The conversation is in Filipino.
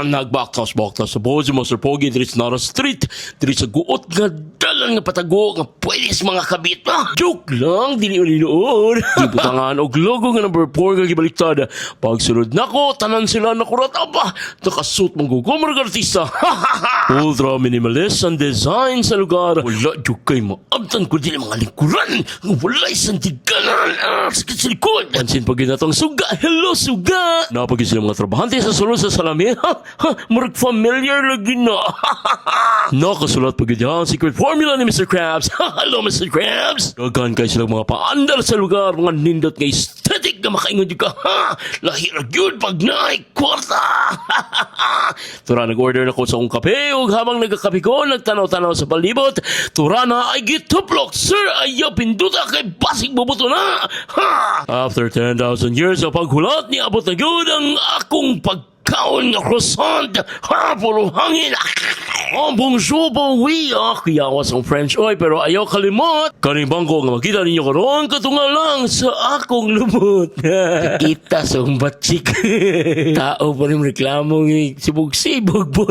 Nagbaktas-baktas sa bojo mo, Sir Pogi, diri sa Nara Street, diri sa guot nga dalan nga patago nga pwede sa mga kabit na. Joke lang, dili ulinoon. Ibutangan og logo nga number 4 nga gibaliktad. Pagsunod nako, tanan sila nakurat aba. Nakasuot mong gugumar nga artista. Ultra minimalist ang design sa lugar. Wala yung kay maabtan ko dili mga lingkuran. Wala isang tiganan. Sakit sa likod. Pansin pag ginatong suga. Hello, suga. Napagin sila mga trabahante sa sulod sa salamin. Murag familiar lagi na. Nakasulat pag ganyan secret formula ni Mr. Krabs. Hello, Mr. Krabs. Dagan kayo silang mga paandar sa lugar. Mga nindot nga aesthetic na makaingon yung ka. Lahirag yun pag naikwarta. Tura, nag-order na ko sa akong kape. Ug habang nagkakape ko, nagtanaw-tanaw sa palibot. Tura na ay gituplok. Sir, ayaw pinduta kay basig bubuto na. After 10,000 years of paghulat, niabot na yun ang akong pagkaon nga croissant. Puro hangin. Bonjour, bon oui. Kiyawas ang French oy, pero ayaw kalimot. Kaning bangko nga makita ninyo karon katunga lang sa akong lumot. Kita sa batsik. Tao pa rin reklamo sibog-sibog po.